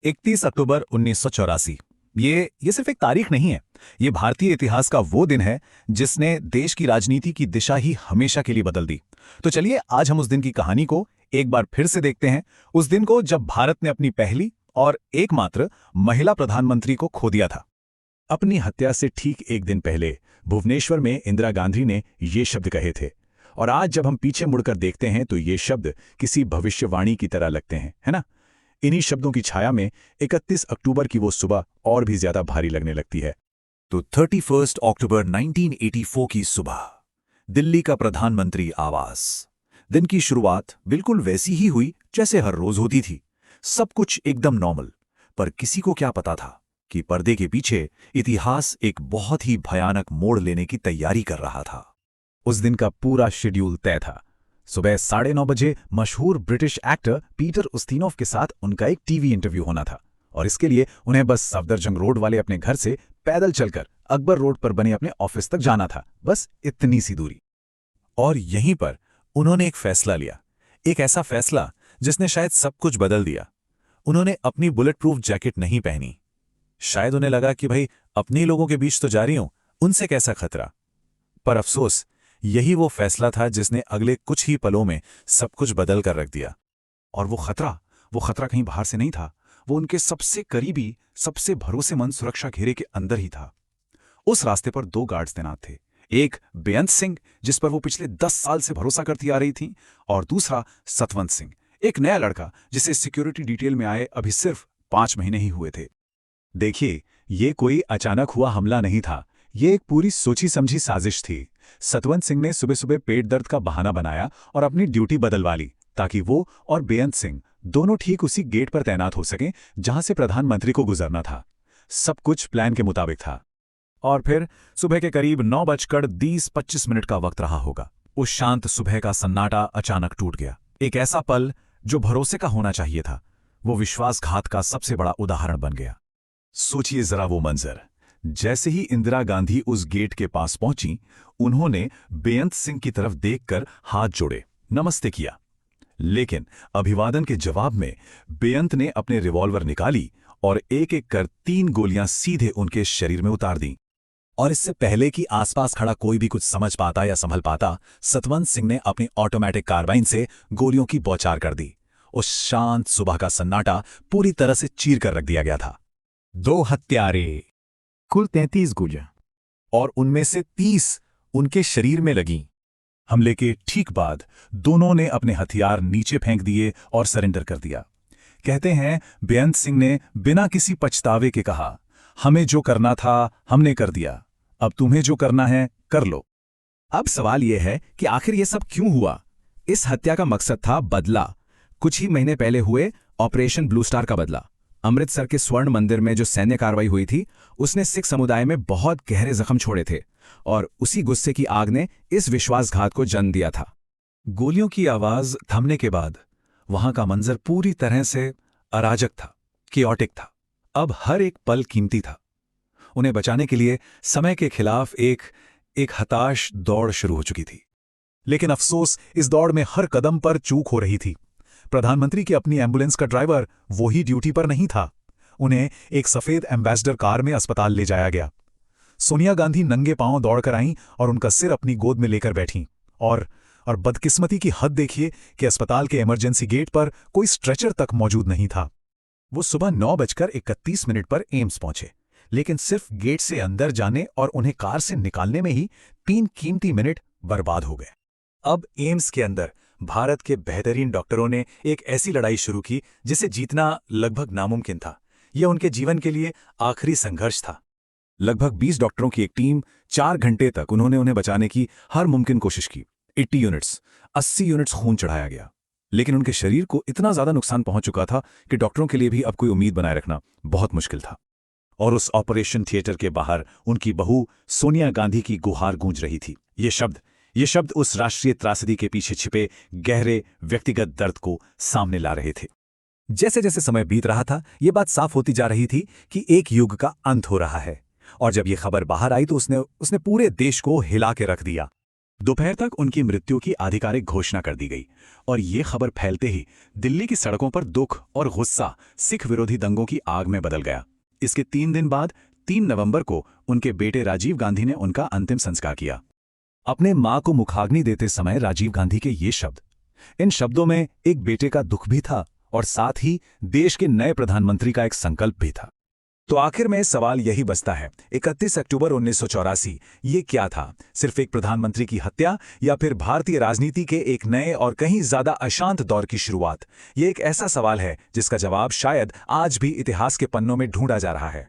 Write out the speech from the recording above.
31 अक्टूबर 1984। ये सिर्फ एक तारीख नहीं है। ये भारतीय इतिहास का वो दिन है जिसने देश की राजनीति की दिशा ही हमेशा के लिए बदल दी। तो चलिए आज हम उस दिन की कहानी को एक बार फिर से देखते हैं। उस दिन को जब भारत ने अपनी पहली और एकमात्र महिला प्रधानमंत्री को खो दिया था। अपनी हत्या से ठीक एक दिन पहले भुवनेश्वर में इंदिरा गांधी ने ये शब्द कहे थे। और आज जब हम पीछे मुड़कर देखते हैं तो ये शब्द किसी भविष्यवाणी की तरह लगते हैं, है ना? इन्हीं शब्दों की छाया में 31 अक्टूबर की वो सुबह और भी ज्यादा भारी लगने लगती है। तो 31 अक्टूबर 1984 की सुबह, दिल्ली का प्रधानमंत्री आवास। दिन की शुरुआत बिल्कुल वैसी ही हुई जैसे हर रोज होती थी। सब कुछ एकदम नॉर्मल। पर किसी को क्या पता था कि पर्दे के पीछे इतिहास एक बहुत ही भयानक मोड़ लेने की तैयारी कर रहा था। उस दिन का पूरा शेड्यूल तय था। सुबह 9:30 बजे मशहूर ब्रिटिश एक्टर पीटर उस्तिनोव के साथ उनका एक टीवी इंटरव्यू होना था और इसके लिए उन्हें बस सफदरजंग रोड वाले अपने घर से पैदल चलकर अकबर रोड पर बने अपने ऑफिस तक जाना था। बस इतनी सी दूरी। और यहीं पर उन्होंने एक फैसला लिया, एक ऐसा फैसला जिसने शायद सब कुछ बदल दिया। उन्होंने अपनी बुलेट प्रूफ जैकेट नहीं पहनी। शायद उन्हें लगा कि भाई अपने लोगों के बीच तो जा रही हूं, उनसे कैसा खतरा। पर अफसोस, यही वो फैसला था जिसने अगले कुछ ही पलों में सब कुछ बदल कर रख दिया। और वो खतरा कहीं बाहर से नहीं था। वो उनके सबसे करीबी, सबसे भरोसेमंद सुरक्षा घेरे के अंदर ही था। उस रास्ते पर 2 गार्ड्स तैनात थे। एक बेअंत सिंह, जिस पर वो पिछले 10 साल से भरोसा करती आ रही थी, और दूसरा सतवंत सिंह, एक नया लड़का जिसे सिक्योरिटी डिटेल में आए अभी सिर्फ 5 महीने ही हुए थे। देखिए, ये कोई अचानक हुआ हमला नहीं था। ये एक पूरी सोची समझी साजिश थी। सतवंत सिंह ने सुबह सुबह पेट दर्द का बहाना बनाया और अपनी ड्यूटी बदलवा ली ताकि वो और बेअंत सिंह दोनों ठीक उसी गेट पर तैनात हो सकें जहां से प्रधानमंत्री को गुजरना था। सब कुछ प्लान के मुताबिक था। और फिर सुबह के करीब 9:20-25 का वक्त रहा होगा। उस शांत सुबह का सन्नाटा अचानक टूट गया। एक ऐसा पल जो भरोसे का होना चाहिए था, वो विश्वासघात का सबसे बड़ा उदाहरण बन गया। सोचिए जरा वो मंजर। जैसे ही इंदिरा गांधी उस गेट के पास पहुंची, उन्होंने बेअंत सिंह की तरफ देखकर हाथ जोड़े, नमस्ते किया। लेकिन अभिवादन के जवाब में बेअंत ने अपने रिवॉल्वर निकाली और एक एक कर 3 गोलियां सीधे उनके शरीर में उतार दी। और इससे पहले कि आसपास खड़ा कोई भी कुछ समझ पाता या संभल पाता, सतवंत सिंह ने अपनी ऑटोमेटिक कार्बाइन से गोलियों की बौछार कर दी। उस शांत सुबह का सन्नाटा पूरी तरह से चीर कर रख दिया गया था। 2 हत्यारे, कुल 33 गोलियां, और उनमें से 30 उनके शरीर में लगीं। हमले के ठीक बाद दोनों ने अपने हथियार नीचे फेंक दिए और सरेंडर कर दिया। कहते हैं बेअंत सिंह ने बिना किसी पछतावे के कहा, हमें जो करना था हमने कर दिया, अब तुम्हें जो करना है कर लो। अब सवाल यह है कि आखिर यह सब क्यों हुआ? इस हत्या का मकसद था बदला। कुछ ही महीने पहले हुए ऑपरेशन ब्लू स्टार का बदला। अमृतसर के स्वर्ण मंदिर में जो सैन्य कार्रवाई हुई थी, उसने सिख समुदाय में बहुत गहरे जख्म छोड़े थे और उसी गुस्से की आग ने इस विश्वासघात को जन्म दिया था। गोलियों की आवाज थमने के बाद वहां का मंजर पूरी तरह से अराजक था, कियोटिक था। अब हर एक पल कीमती था। उन्हें बचाने के लिए समय के खिलाफ एक हताश दौड़ शुरू हो चुकी थी। लेकिन अफसोस, इस दौड़ में हर कदम पर चूक हो रही थी। प्रधानमंत्री की अपनी एम्बुलेंस का ड्राइवर वो ही ड्यूटी पर नहीं था। उन्हें एक सफेद एम्बेसडर कार में अस्पताल ले जाया गया। सोनिया गांधी नंगे पांव दौड़कर आईं और उनका सिर अपनी गोद में लेकर बैठीं। और बदकिस्मती की हद देखिए कि अस्पताल के इमरजेंसी गेट पर कोई स्ट्रेचर तक मौजूद नहीं था। वो सुबह 9:31 पर एम्स पहुंचे, लेकिन सिर्फ गेट से अंदर जाने और उन्हें कार से निकालने में ही 3 कीमती मिनट बर्बाद हो गए। अब एम्स के अंदर भारत के बेहतरीन डॉक्टरों ने एक ऐसी लड़ाई शुरू की जिसे जीतना लगभग नामुमकिन था। यह उनके जीवन के लिए आखिरी संघर्ष था। लगभग 20 डॉक्टरों की एक टीम, 4 घंटे तक उन्हें बचाने की हर मुमकिन कोशिश की। 80 यूनिट्स खून चढ़ाया गया, लेकिन उनके शरीर को इतना ज्यादा नुकसान पहुंच चुका था कि डॉक्टरों के लिए भी अब कोई उम्मीद बनाए रखना बहुत मुश्किल था। और उस ऑपरेशन थिएटर के बाहर उनकी बहू सोनिया गांधी की गुहार गूंज रही थी। ये शब्द उस राष्ट्रीय त्रासदी के पीछे छिपे गहरे व्यक्तिगत दर्द को सामने ला रहे थे। जैसे जैसे समय बीत रहा था, ये बात साफ होती जा रही थी कि एक युग का अंत हो रहा है। और जब ये खबर बाहर आई तो उसने पूरे देश को हिला के रख दिया। दोपहर तक उनकी मृत्यु की आधिकारिक घोषणा कर दी गई और ये खबर फैलते ही दिल्ली की सड़कों पर दुख और गुस्सा सिख विरोधी दंगों की आग में बदल गया। इसके 3 दिन बाद 3 नवंबर को उनके बेटे राजीव गांधी ने उनका अंतिम संस्कार किया। अपने मां को मुखाग्नि देते समय राजीव गांधी के ये शब्द, इन शब्दों में एक बेटे का दुख भी था और साथ ही देश के नए प्रधानमंत्री का एक संकल्प भी था। तो आखिर में सवाल यही बचता है, 31 अक्टूबर 1984 ये क्या था? सिर्फ एक प्रधानमंत्री की हत्या या फिर भारतीय राजनीति के एक नए और कहीं ज्यादा अशांत दौर की शुरुआत? ये एक ऐसा सवाल है जिसका जवाब शायद आज भी इतिहास के पन्नों में ढूंढा जा रहा है।